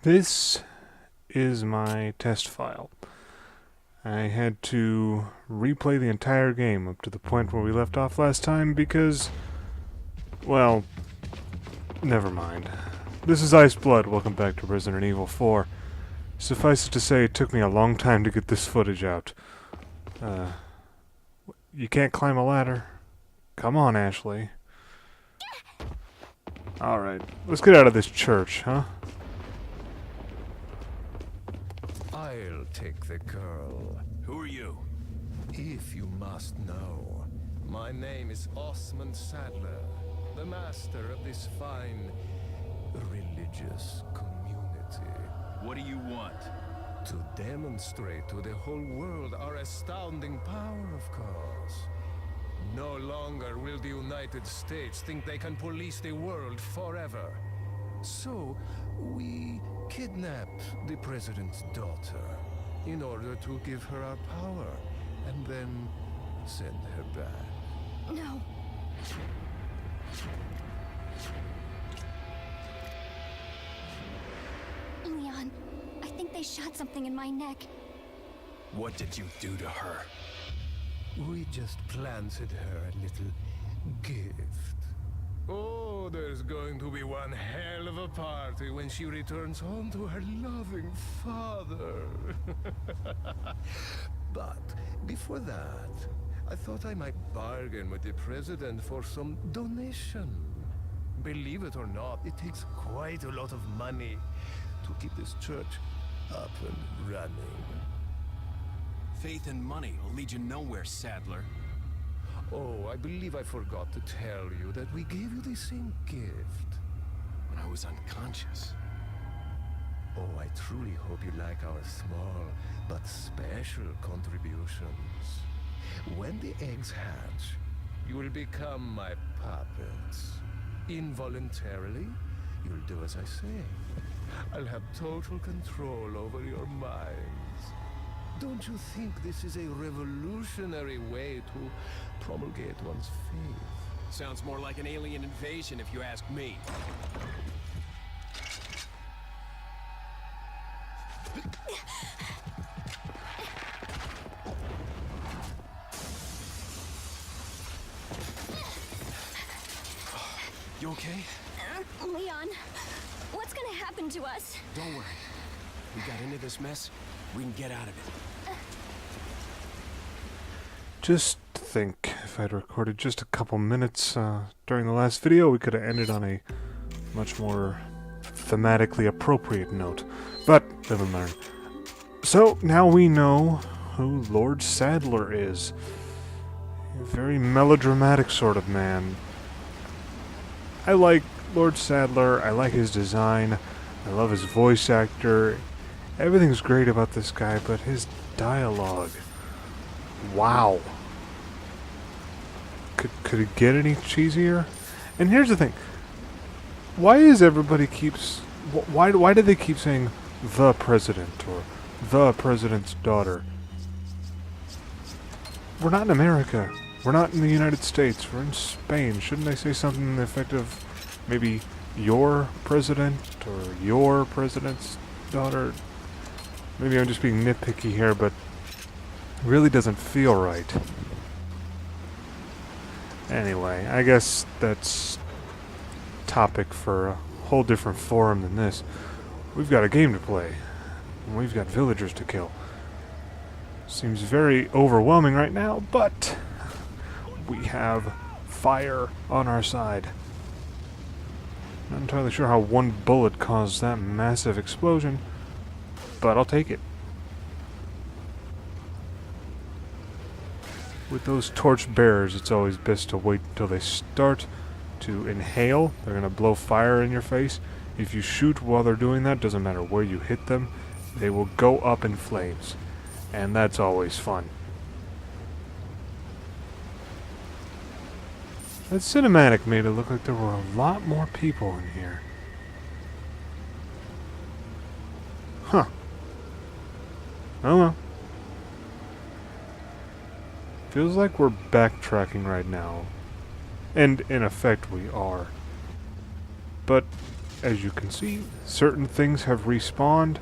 This is my test file. I had to replay the entire game up to the point where we left off last time because, well, never mind. This is Ice Blood. Welcome back to Resident Evil 4. Suffice it to say, it took me a long time to get this footage out. You can't climb a ladder. Come on, Ashley. Alright, let's get out of this church, huh? I'll take the girl. Who are you? If you must know, my name is Osmond Sadler, the master of this fine religious community. What do you want? To demonstrate to the whole world our astounding power, of course. No longer will the United States think they can police the world forever. So, we kidnapped the president's daughter in order to give her our power and then send her back. No. Leon, I think they shot something in my neck. What did you do to her? We just planted her a little gift. Oh, there's going to be one hell of a party when she returns home to her loving father. But before that, I thought I might bargain with the president for some donation. Believe it or not, it takes quite a lot of money to keep this church up and running. Faith and money will lead you nowhere, Sadler. Oh, I believe I forgot to tell you that we gave you the same gift. When I was unconscious. Oh, I truly hope you like our small but special contributions. When the eggs hatch, you will become my puppets. Involuntarily, you'll do as I say. I'll have total control over your minds. Don't you think this is a revolutionary way to promulgate one's faith? Sounds more like an alien invasion if you ask me. You okay? Leon, what's gonna happen to us? Don't worry. We got into this mess, we can get out of it. Just think, if I'd recorded just a couple minutes during the last video, we could have ended on a much more thematically appropriate note. But, live and learn. So, now we know who Lord Sadler is. A very melodramatic sort of man. I like Lord Sadler, I like his design, I love his voice actor. Everything's great about this guy, but his dialogue... Wow. Could it get any cheesier? And here's the thing. Why is everybody keeps... Why do they keep saying the president or the president's daughter? We're not in America. We're not in the United States. We're in Spain. Shouldn't they say something in the effect of maybe your president or your president's daughter? Maybe I'm just being nitpicky here, but it really doesn't feel right. Anyway, I guess that's topic for a whole different forum than this. We've got a game to play, and we've got villagers to kill. Seems very overwhelming right now, but we have fire on our side. Not entirely sure how one bullet caused that massive explosion, but I'll take it. With those torch bearers, it's always best to wait until they start to inhale. They're going to blow fire in your face. If you shoot while they're doing that, doesn't matter where you hit them, they will go up in flames. And that's always fun. That cinematic made it look like there were a lot more people in here. Huh. Oh well. Feels like we're backtracking right now. And in effect we are. But as you can see, certain things have respawned.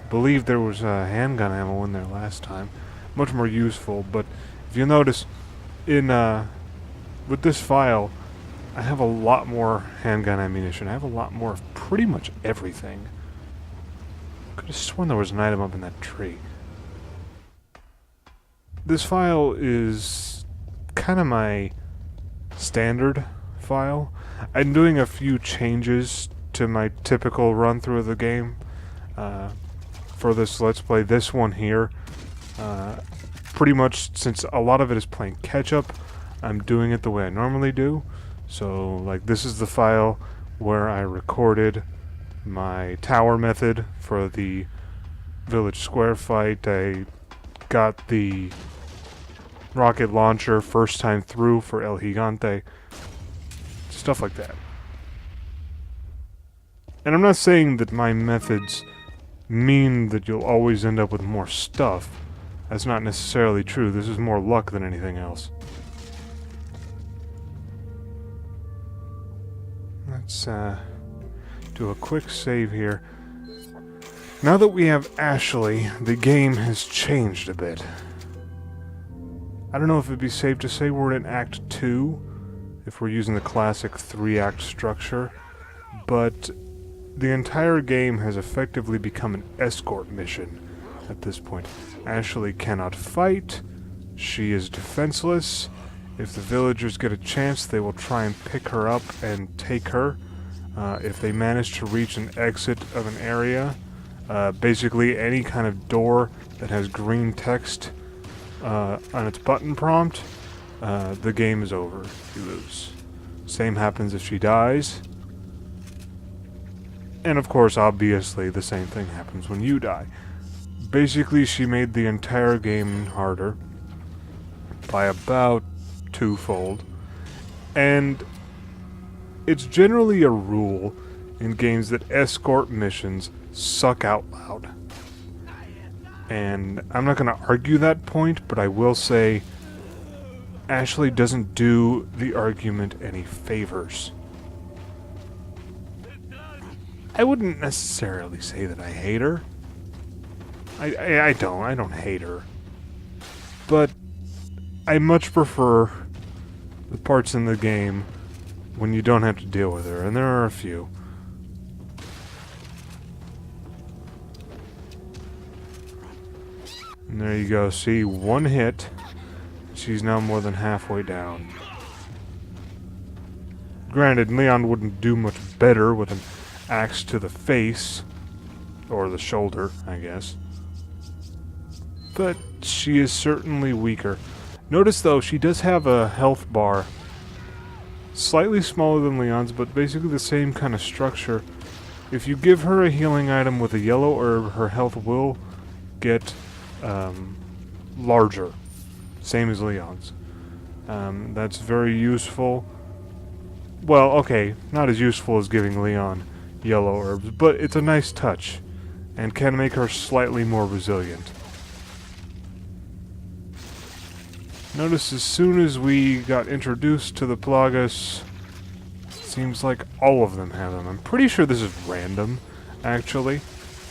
Believe there was handgun ammo in there last time. Much more useful, but if you notice, in with this file, I have a lot more handgun ammunition. I have a lot more of pretty much everything. Could have sworn there was an item up in that tree. This file is kind of my standard file. I'm doing a few changes to my typical run-through of the game for this Let's Play. This one here, pretty much since a lot of it is playing catch-up, I'm doing it the way I normally do. So, like, this is the file where I recorded my tower method for the village square fight. I got the rocket launcher first time through for El Gigante. Stuff like that. And I'm not saying that my methods mean that you'll always end up with more stuff. That's not necessarily true. This is more luck than anything else. Let's do a quick save here. Now that we have Ashley, the game has changed a bit. I don't know if it'd be safe to say we're in Act 2, if we're using the classic 3-act structure, but the entire game has effectively become an escort mission at this point. Ashley cannot fight, she is defenseless. If the villagers get a chance, they will try and pick her up and take her. If they manage to reach an exit of an area, basically any kind of door that has green text on its button prompt, the game is over. You lose. Same happens if she dies. And of course, obviously, the same thing happens when you die. Basically, she made the entire game harder by about twofold. And it's generally a rule in games that escort missions suck out loud. And I'm not going to argue that point, but I will say Ashley doesn't do the argument any favors. I wouldn't necessarily say that I hate her. I don't hate her. But I much prefer the parts in the game when you don't have to deal with her, and there are a few. And there you go, see, one hit. She's now more than halfway down. Granted, Leon wouldn't do much better with an axe to the face, or the shoulder, I guess. But she is certainly weaker. Notice, though, she does have a health bar. Slightly smaller than Leon's, but basically the same kind of structure. If you give her a healing item with a yellow herb, her health will get larger. Same as Leon's. That's very useful. Well, okay, not as useful as giving Leon yellow herbs, but it's a nice touch, and can make her slightly more resilient. Notice as soon as we got introduced to the Plagas, seems like all of them have them. I'm pretty sure this is random, actually.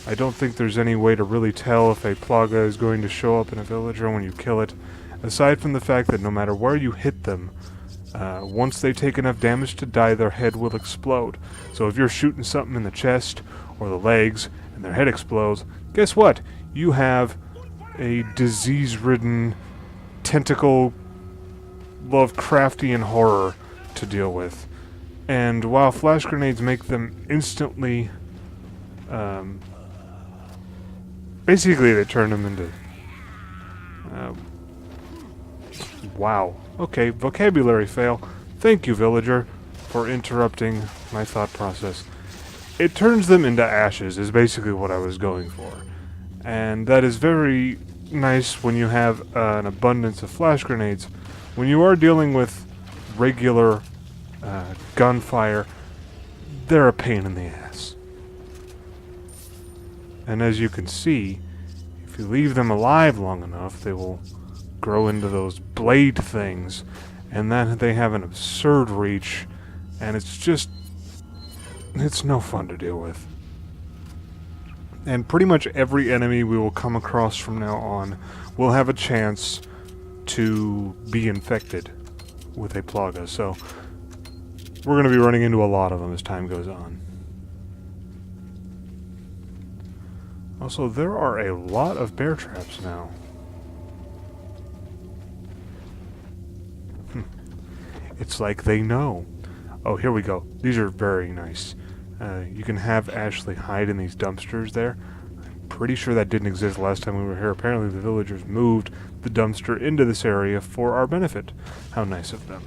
I don't think there's any way to really tell if a Plaga is going to show up in a villager when you kill it, aside from the fact that no matter where you hit them, once they take enough damage to die, their head will explode. So if you're shooting something in the chest or the legs and their head explodes, guess what? You have a disease-ridden, tentacle Lovecraftian horror to deal with. And while flash grenades make them instantly, basically they turn them into, wow. Okay, vocabulary fail. Thank you, villager, for interrupting my thought process. It turns them into ashes, is basically what I was going for. And that is very nice when you have an abundance of flash grenades. When you are dealing with regular gunfire, they're a pain in the ass. And as you can see, if you leave them alive long enough, they will grow into those blade things, and then they have an absurd reach, And it's no fun to deal with. And pretty much every enemy we will come across from now on will have a chance to be infected with a plaga, so we're going to be running into a lot of them as time goes on. Also, there are a lot of bear traps now. It's like they know. Oh, here we go. These are very nice. You can have Ashley hide in these dumpsters there. I'm pretty sure that didn't exist last time we were here. Apparently the villagers moved the dumpster into this area for our benefit. How nice of them.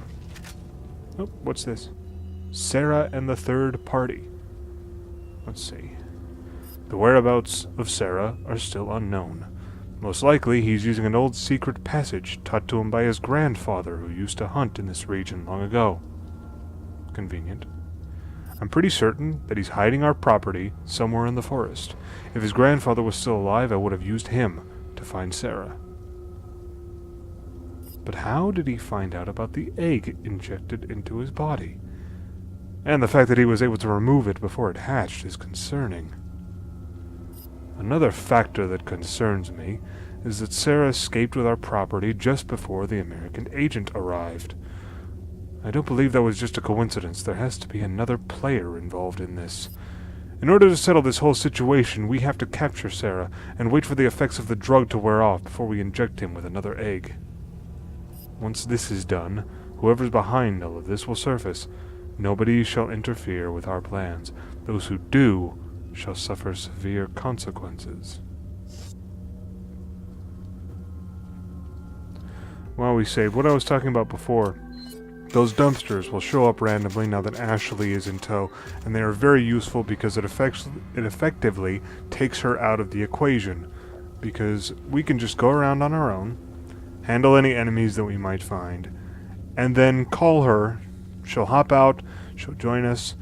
Oh, what's this? Sarah and the third party. Let's see. The whereabouts of Sarah are still unknown. Most likely, he's using an old secret passage taught to him by his grandfather who used to hunt in this region long ago. Convenient. I'm pretty certain that he's hiding our property somewhere in the forest. If his grandfather was still alive, I would have used him to find Sarah. But how did he find out about the egg injected into his body? And the fact that he was able to remove it before it hatched is concerning. Another factor that concerns me is that Sarah escaped with our property just before the American agent arrived. I don't believe that was just a coincidence. There has to be another player involved in this. In order to settle this whole situation, we have to capture Sarah and wait for the effects of the drug to wear off before we inject him with another egg. Once this is done, whoever's behind all of this will surface. Nobody shall interfere with our plans. Those who do shall suffer severe consequences. While we save, what I was talking about before, those dumpsters will show up randomly now that Ashley is in tow, and they are very useful because it effectively takes her out of the equation, because we can just go around on our own, handle any enemies that we might find, and then call her. She'll hop out, she'll join us,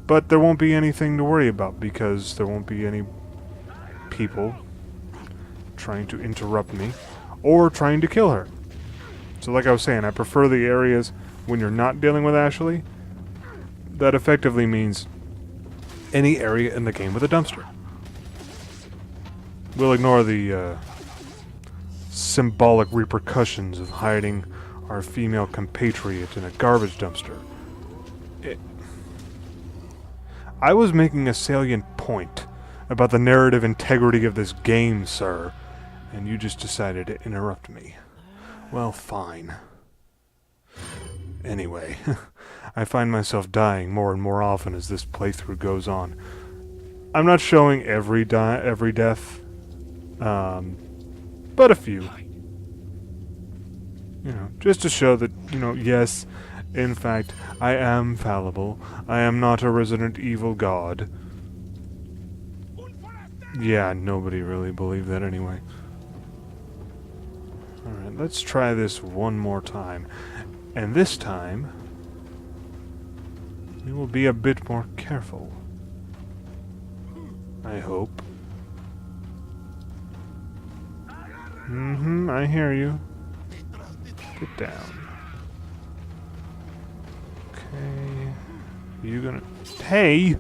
but there won't be anything to worry about because there won't be any people trying to interrupt me or trying to kill her. So like I was saying, I prefer the areas when you're not dealing with Ashley. That effectively means any area in the game with a dumpster. We'll ignore the symbolic repercussions of hiding our female compatriot in a garbage dumpster. I was making a salient point about the narrative integrity of this game, sir, and you just decided to interrupt me. Well, fine. Anyway, I find myself dying more and more often as this playthrough goes on. I'm not showing every death, but a few. You know, just to show that, yes, in fact, I am fallible. I am not a Resident Evil god. Yeah, nobody really believed that anyway. Alright, let's try this one more time. And this time, we will be a bit more careful. I hope. I hear you. Get down. Okay. You gonna... Hey!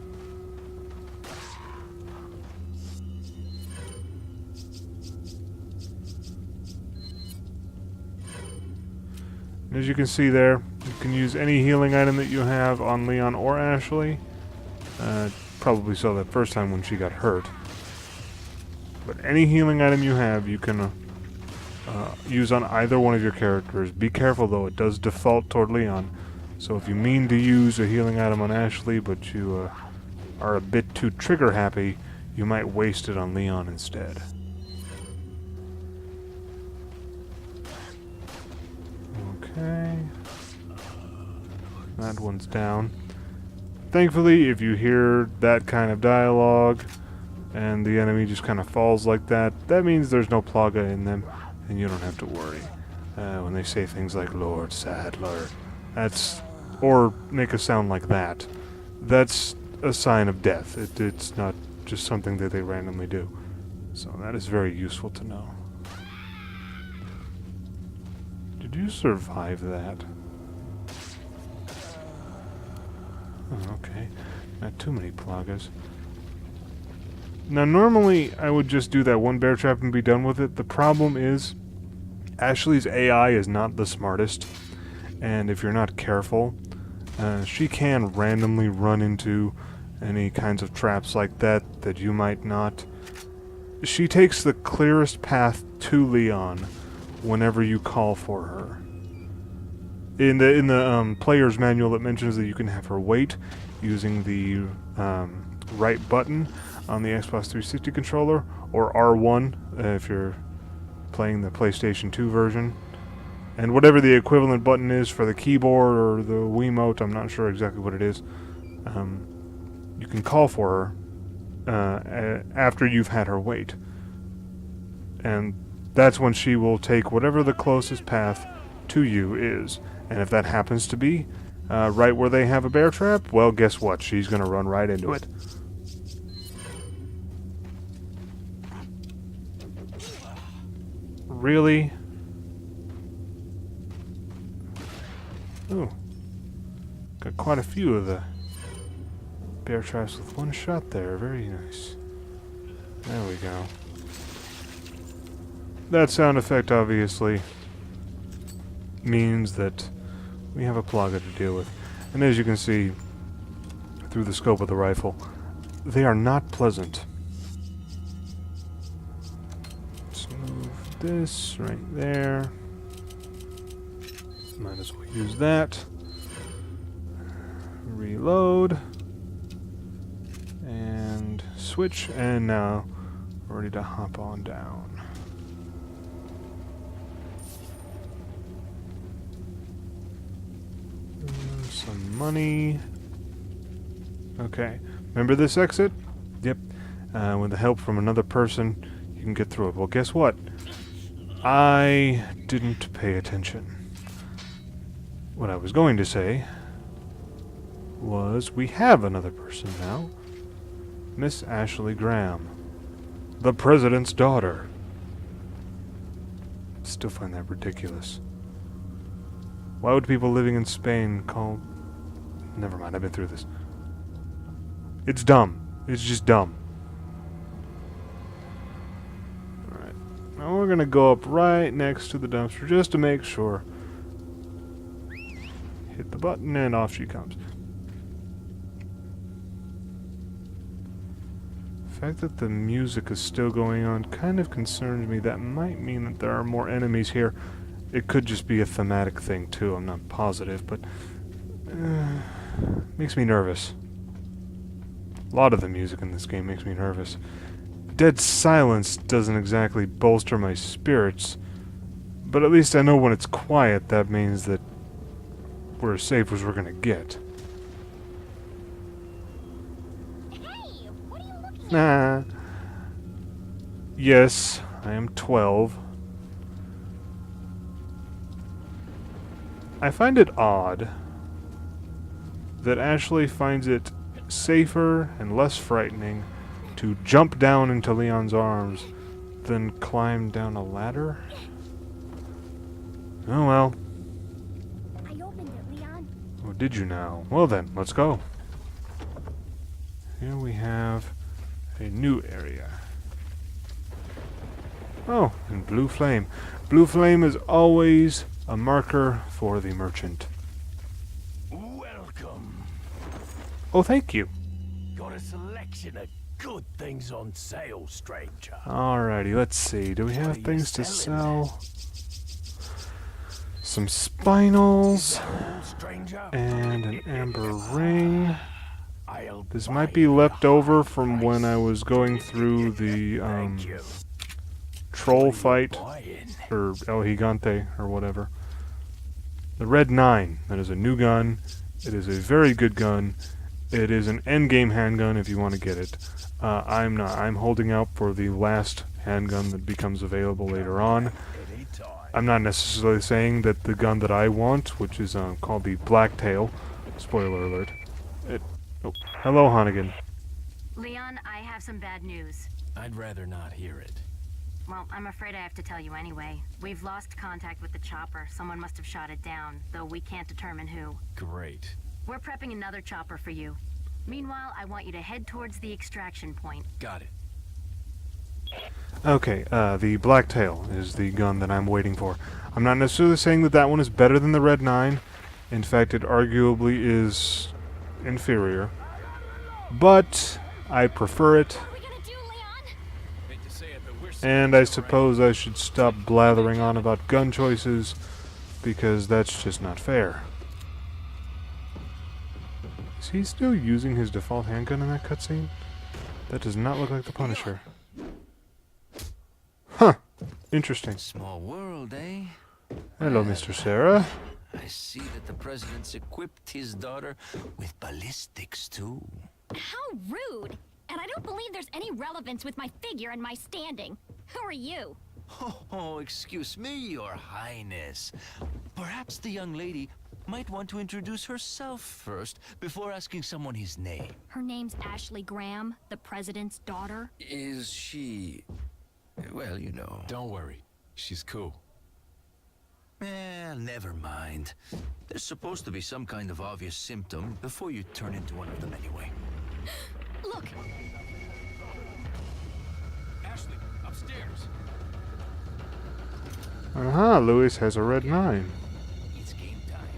As you can see there, you can use any healing item that you have on Leon or Ashley. Probably saw that first time when she got hurt. But any healing item you have, you can use on either one of your characters. Be careful though, it does default toward Leon. So if you mean to use a healing item on Ashley, but you are a bit too trigger happy, you might waste it on Leon instead. Okay. That one's down. Thankfully, if you hear that kind of dialogue and the enemy just kind of falls like that, that means there's no plaga in them and you don't have to worry. When they say things like Lord Sadler, or make a sound like that, that's a sign of death. It's not just something that they randomly do. So that is very useful to know. Did you survive that? Oh, okay. Not too many plagas. Now, normally, I would just do that one bear trap and be done with it. The problem is, Ashley's AI is not the smartest, and if you're not careful, she can randomly run into any kinds of traps like that you might not. She takes the clearest path to Leon whenever you call for her. In the player's manual, it mentions that you can have her wait using the right button on the Xbox 360 controller, or R1 if you're playing the PlayStation 2 version. And whatever the equivalent button is for the keyboard or the Wiimote, I'm not sure exactly what it is. You can call for her after you've had her wait. And that's when she will take whatever the closest path to you is. And if that happens to be right where they have a bear trap, well, guess what? She's going to run right into it. Really? Ooh. Got quite a few of the bear traps with one shot there. Very nice. There we go. That sound effect obviously means that we have a plaga to deal with. And as you can see through the scope of the rifle, they are not pleasant. Let's move this right there. Might as well use that. Reload. And switch, and now we're ready to hop on down. Some money. Okay. Remember this exit? Yep. With the help from another person, you can get through it. Well, guess what? I didn't pay attention. What I was going to say was we have another person now. Miss Ashley Graham. The President's daughter. Still find that ridiculous. Why would people living in Spain call... Never mind, I've been through this. It's dumb. It's just dumb. Alright. Now we're gonna go up right next to the dumpster just to make sure. Hit the button and off she comes. The fact that the music is still going on kind of concerns me. That might mean that there are more enemies here. It could just be a thematic thing too, I'm not positive, but makes me nervous. A lot of the music in this game makes me nervous. Dead silence doesn't exactly bolster my spirits, but at least I know when it's quiet, that means that we're as safe as we're gonna get. Hey, what are you looking at? Nah. Yes, I am 12. I find it odd that Ashley finds it safer and less frightening to jump down into Leon's arms than climb down a ladder. Oh well. I opened it, Leon. Oh, did you now? Well then, let's go. Here we have a new area. Oh, and blue flame. Blue flame is always a marker for the merchant. Welcome. Oh, thank you. Got a selection of good things on sale, stranger. Alrighty, let's see. Do we have What are you things to selling? sell? Some spinels Stranger. and an amber ring. I'll This buy might be you left a over high from price. when I was going through the Thank you. troll What are you fight, buying? or El Gigante, or whatever. The Red 9. That is a new gun. It is a very good gun. It is an endgame handgun if you want to get it. I'm not. I'm holding out for the last handgun that becomes available later on. Anytime. I'm not necessarily saying that the gun that I want, which is called the Blacktail, spoiler alert. Oh, hello, Hannigan. Leon, I have some bad news. I'd rather not hear it. Well, I'm afraid I have to tell you anyway. We've lost contact with the chopper. Someone must have shot it down, though we can't determine who. Great. We're prepping another chopper for you. Meanwhile, I want you to head towards the extraction point. Got it. Okay, the Blacktail is the gun that I'm waiting for. I'm not necessarily saying that that one is better than the Red 9. In fact, it arguably is inferior. But I prefer it. What are we gonna do, Leon? Hate to say it, but we're And I suppose I should stop blathering on about gun choices, because that's just not fair. Is he still using his default handgun in that cutscene? That does not look like the Punisher. Huh. Interesting. Small world, eh? Hello, Mr. Sarah. I see that the president's equipped his daughter with ballistics, too. How rude! And I don't believe there's any relevance with my figure and my standing. Who are you? Oh, excuse me, Your Highness. Perhaps the young lady might want to introduce herself first before asking someone his name. Her name's Ashley Graham, the president's daughter. Is she... well, you know. Don't worry. She's cool. Never mind. There's supposed to be some kind of obvious symptom before you turn into one of them anyway. Look, Ashley, upstairs. Aha, Lewis has a Red 9. It's game time.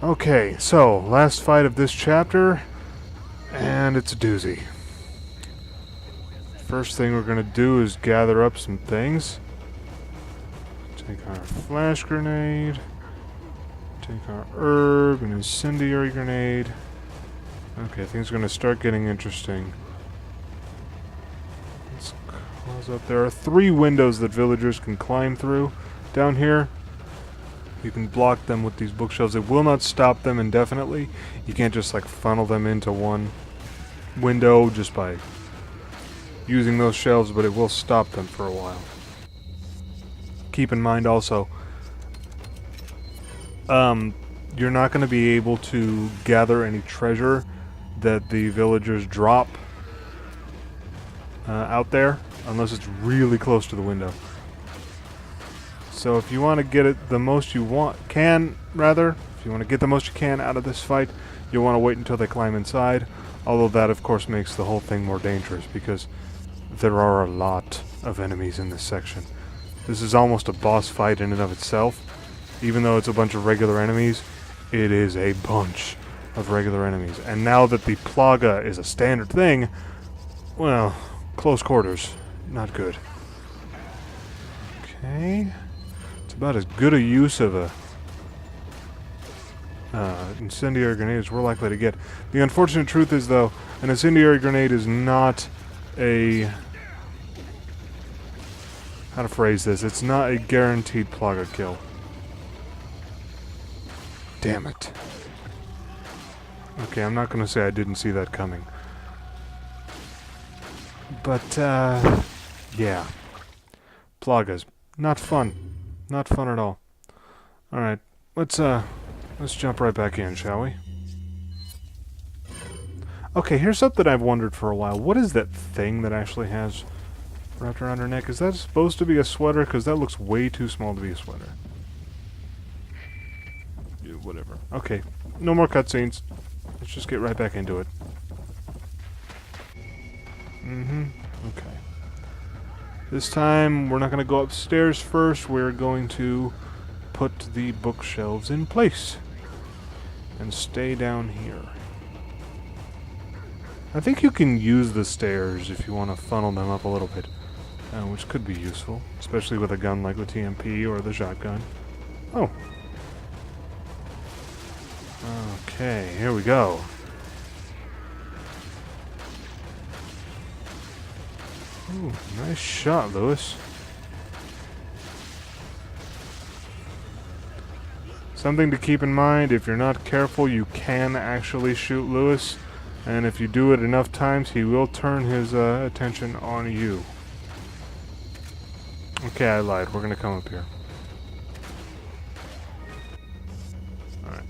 Okay, so, last fight of this chapter, and it's a doozy. First thing we're gonna do is gather up some things. Take our flash grenade, take our herb, and incendiary grenade. Okay, things are gonna start getting interesting. Let's close up. There are 3 windows that villagers can climb through down here. You can block them with these bookshelves. It will not stop them indefinitely. You can't just like funnel them into one window just by using those shelves, but it will stop them for a while. Keep in mind also, you're not going to be able to gather any treasure that the villagers drop out there unless it's really close to the window. So if you want to get it the most you if you want to get the most you can out of this fight, you'll want to wait until they climb inside. Although that, of course, makes the whole thing more dangerous because there are a lot of enemies in this section. This is almost a boss fight in and of itself. Even though it's a bunch of regular enemies, it is a bunch of regular enemies. And now that the Plaga is a standard thing, well, close quarters, not good. Okay. It's about as good a use of a incendiary grenade as we're likely to get. The unfortunate truth is, though, an incendiary grenade is not a... how to phrase this? It's not a guaranteed Plaga kill. Damn it. Okay, I'm not going to say I didn't see that coming. But, yeah. Plagas. Not fun. Not fun at all. Alright, let's jump right back in, shall we? Okay, here's something I've wondered for a while. What is that thing that Ashley has wrapped around her neck? Is that supposed to be a sweater? Because that looks way too small to be a sweater. Yeah, whatever. Okay, no more cutscenes. Let's just get right back into it. Okay. This time, we're not going to go upstairs first. We're going to put the bookshelves in place. And stay down here. I think you can use the stairs if you want to funnel them up a little bit. Which could be useful. Especially with a gun like the TMP or the shotgun. Oh. Okay, here we go. Ooh, nice shot, Lewis. Something to keep in mind, if you're not careful, you can actually shoot Lewis. And if you do it enough times, he will turn his attention on you. Okay, I lied. We're going to come up here. Alright.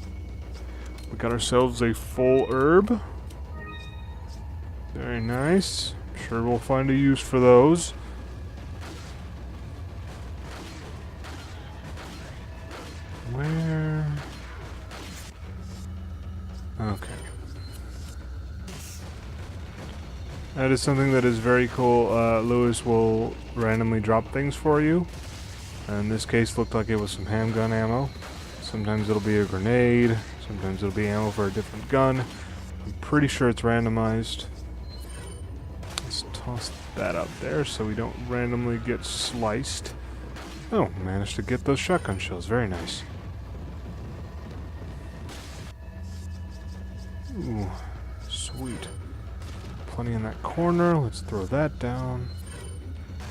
We got ourselves a full herb. Very nice. Sure we'll find a use for those. Where? That is something that is very cool. Lewis will randomly drop things for you. In this case, looked like it was some handgun ammo. Sometimes it'll be a grenade. Sometimes it'll be ammo for a different gun. I'm pretty sure it's randomized. Let's toss that up there so we don't randomly get sliced. Oh, managed to get those shotgun shells. Very nice. Ooh, sweet. Plenty in that corner. Let's throw that down.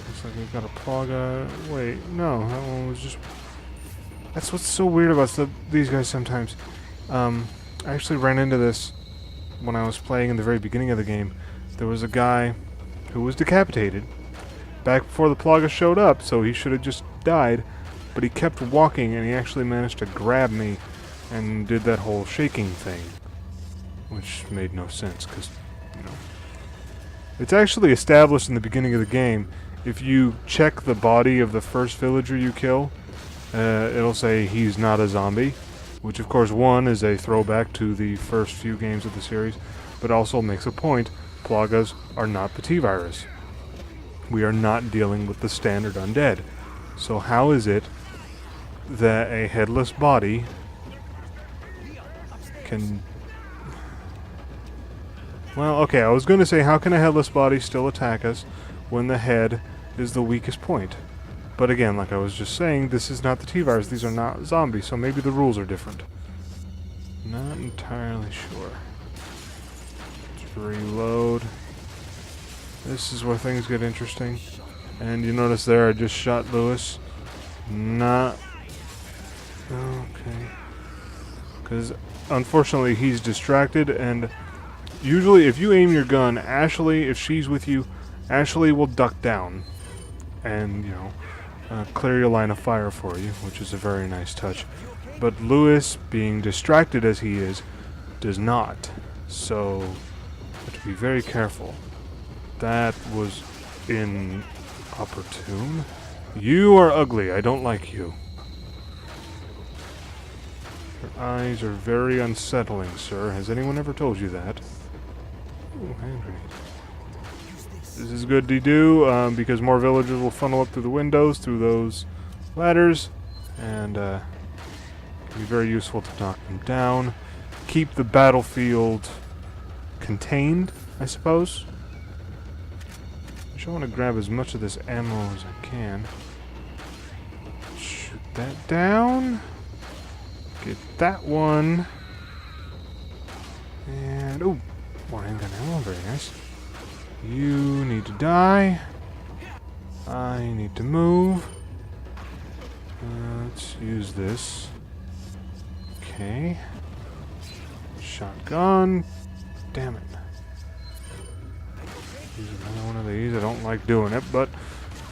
Looks like we've got a plaga. Wait, no, that one was just... That's what's so weird about these guys sometimes. I actually ran into this when I was playing in the very beginning of the game. There was a guy who was decapitated back before the plaga showed up, so he should have just died. But he kept walking, and he actually managed to grab me and did that whole shaking thing. Which made no sense, because, you know... It's actually established in the beginning of the game. If you check the body of the first villager you kill, it'll say he's not a zombie. Which, of course, one is a throwback to the first few games of the series, but also makes a point. Plagas are not the T-virus. We are not dealing with the standard undead. So how is it that a headless body can... Well, okay, I was going to say, how can a headless body still attack us when the head is the weakest point? But again, like I was just saying, this is not the T-virus. These are not zombies, so maybe the rules are different. Not entirely sure. Let's reload. This is where things get interesting. And you notice there, I just shot Lewis. Not... Okay. Because, unfortunately, he's distracted, and... Usually, if you aim your gun, Ashley, if she's with you, Ashley will duck down and, you know, clear your line of fire for you, which is a very nice touch. But Lewis, being distracted as he is, does not. So, you have to be very careful. That was inopportune. You are ugly. I don't like you. Your eyes are very unsettling, sir. Has anyone ever told you that? Ooh, hand grenade. This is good to do, because more villagers will funnel up through the windows, through those ladders, and can be very useful to knock them down. Keep the battlefield contained, I suppose. I just want to grab as much of this ammo as I can. Shoot that down. Get that one. And, oh, more handgun ammo, very nice. You need to die. I need to move. Let's use this. Okay. Shotgun. Damn it. Use another one of these. I don't like doing it, but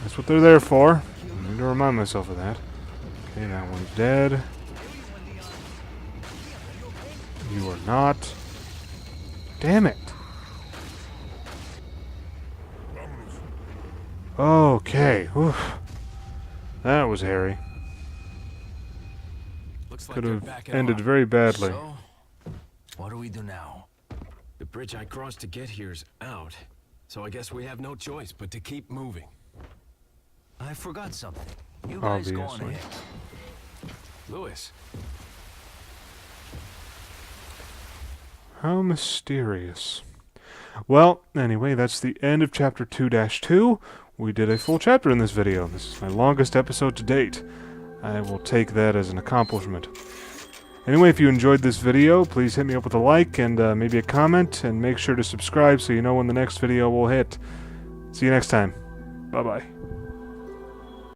that's what they're there for. I need to remind myself of that. Okay, that one's dead. You are not. Damn it. Okay. Oof. That was hairy. Looks like Could they're have backing ended off. very badly. So, what do we do now? The bridge I crossed to get here's out, so I guess we have no choice but to keep moving. I forgot something. You guys go on Obviously. ahead. Lewis, How mysterious. Well, anyway, that's the end of Chapter 2-2. We did a full chapter in this video. This is my longest episode to date. I will take that as an accomplishment. Anyway, if you enjoyed this video, please hit me up with a like and maybe a comment, and make sure to subscribe so you know when the next video will hit. See you next time. Bye-bye.